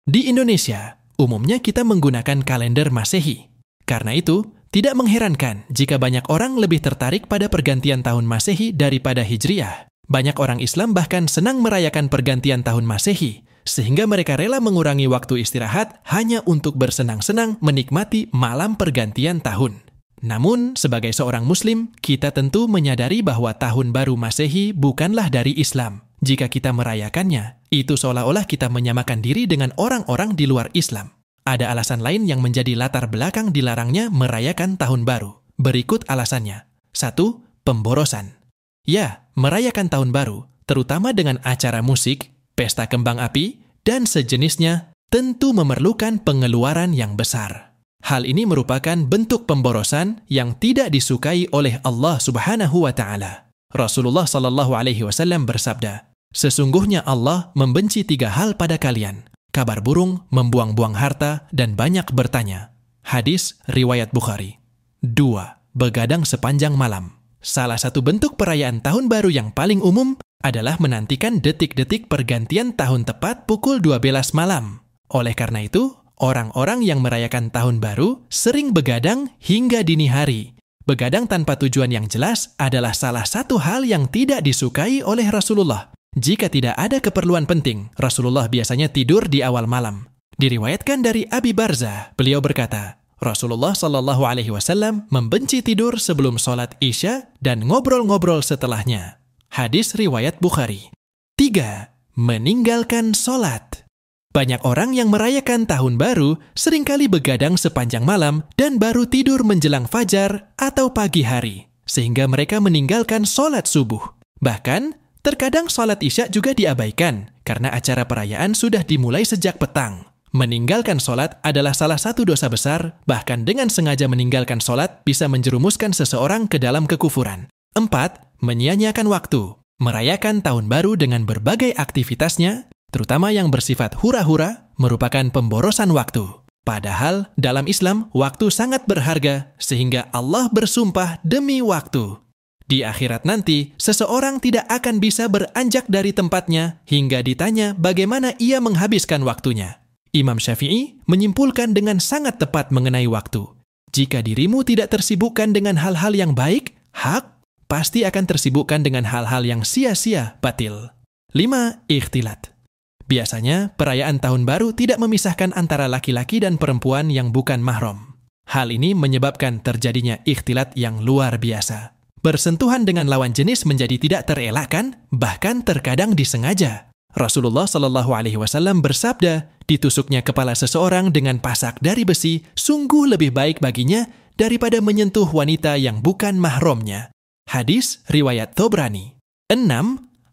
Di Indonesia, umumnya kita menggunakan kalender Masehi. Karena itu, tidak mengherankan jika banyak orang lebih tertarik pada pergantian tahun Masehi daripada Hijriah. Banyak orang Islam bahkan senang merayakan pergantian tahun Masehi, sehingga mereka rela mengurangi waktu istirahat hanya untuk bersenang-senang menikmati malam pergantian tahun. Namun, sebagai seorang Muslim, kita tentu menyadari bahwa tahun baru Masehi bukanlah dari Islam. Jika kita merayakannya, itu seolah-olah kita menyamakan diri dengan orang-orang di luar Islam. Ada alasan lain yang menjadi latar belakang dilarangnya merayakan tahun baru. Berikut alasannya. 1. Pemborosan. Ya, merayakan tahun baru, terutama dengan acara musik, pesta kembang api, dan sejenisnya, tentu memerlukan pengeluaran yang besar. Hal ini merupakan bentuk pemborosan yang tidak disukai oleh Allah Subhanahu wa Ta'ala. Rasulullah Shallallahu Alaihi Wasallam bersabda, "Sesungguhnya Allah membenci 3 hal pada kalian: kabar burung, membuang-buang harta, dan banyak bertanya." Hadis riwayat Bukhari. 2. Begadang sepanjang malam. Salah satu bentuk perayaan tahun baru yang paling umum adalah menantikan detik-detik pergantian tahun tepat pukul 12 malam. Oleh karena itu, orang-orang yang merayakan tahun baru sering begadang hingga dini hari. Begadang tanpa tujuan yang jelas adalah salah satu hal yang tidak disukai oleh Rasulullah. Jika tidak ada keperluan penting, Rasulullah biasanya tidur di awal malam. Diriwayatkan dari Abi Barzah, beliau berkata, Rasulullah Shallallahu Alaihi Wasallam membenci tidur sebelum sholat Isya dan ngobrol-ngobrol setelahnya. Hadis riwayat Bukhari. 3. Meninggalkan sholat. Banyak orang yang merayakan tahun baru seringkali begadang sepanjang malam dan baru tidur menjelang fajar atau pagi hari, sehingga mereka meninggalkan sholat subuh. Bahkan, terkadang sholat Isya juga diabaikan karena acara perayaan sudah dimulai sejak petang. Meninggalkan sholat adalah salah satu dosa besar, bahkan dengan sengaja meninggalkan sholat bisa menjerumuskan seseorang ke dalam kekufuran. 4. Menyia-nyiakan waktu. Merayakan tahun baru dengan berbagai aktivitasnya, terutama yang bersifat hura-hura, merupakan pemborosan waktu. Padahal, dalam Islam, waktu sangat berharga, sehingga Allah bersumpah demi waktu. Di akhirat nanti, seseorang tidak akan bisa beranjak dari tempatnya hingga ditanya bagaimana ia menghabiskan waktunya. Imam Syafi'i menyimpulkan dengan sangat tepat mengenai waktu. Jika dirimu tidak tersibukkan dengan hal-hal yang baik, hak, pasti akan tersibukkan dengan hal-hal yang sia-sia, batil. 5. Ikhtilat. Biasanya, perayaan tahun baru tidak memisahkan antara laki-laki dan perempuan yang bukan mahram. Hal ini menyebabkan terjadinya ikhtilat yang luar biasa. Bersentuhan dengan lawan jenis menjadi tidak terelakkan, bahkan terkadang disengaja. Rasulullah Shallallahu Alaihi Wasallam bersabda, ditusuknya kepala seseorang dengan pasak dari besi sungguh lebih baik baginya daripada menyentuh wanita yang bukan mahramnya. Hadis riwayat Tobrani. 6.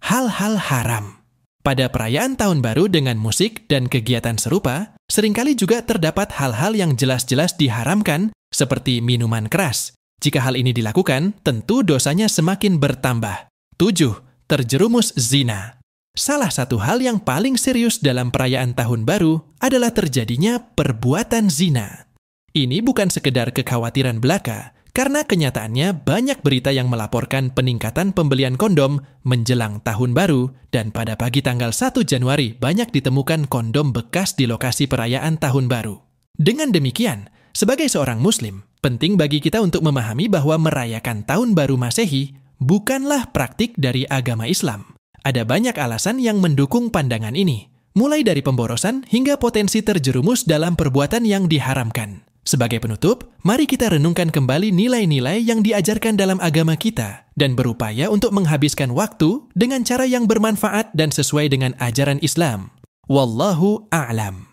Hal-hal haram. Pada perayaan tahun baru dengan musik dan kegiatan serupa, seringkali juga terdapat hal-hal yang jelas-jelas diharamkan, seperti minuman keras. Jika hal ini dilakukan, tentu dosanya semakin bertambah. 7. Terjerumus zina. Salah satu hal yang paling serius dalam perayaan tahun baru adalah terjadinya perbuatan zina. Ini bukan sekedar kekhawatiran belaka, karena kenyataannya banyak berita yang melaporkan peningkatan pembelian kondom menjelang tahun baru, dan pada pagi tanggal 1 Januari banyak ditemukan kondom bekas di lokasi perayaan tahun baru. Dengan demikian, sebagai seorang Muslim, penting bagi kita untuk memahami bahwa merayakan tahun baru Masehi bukanlah praktik dari agama Islam. Ada banyak alasan yang mendukung pandangan ini, mulai dari pemborosan hingga potensi terjerumus dalam perbuatan yang diharamkan. Sebagai penutup, mari kita renungkan kembali nilai-nilai yang diajarkan dalam agama kita dan berupaya untuk menghabiskan waktu dengan cara yang bermanfaat dan sesuai dengan ajaran Islam. Wallahu a'lam.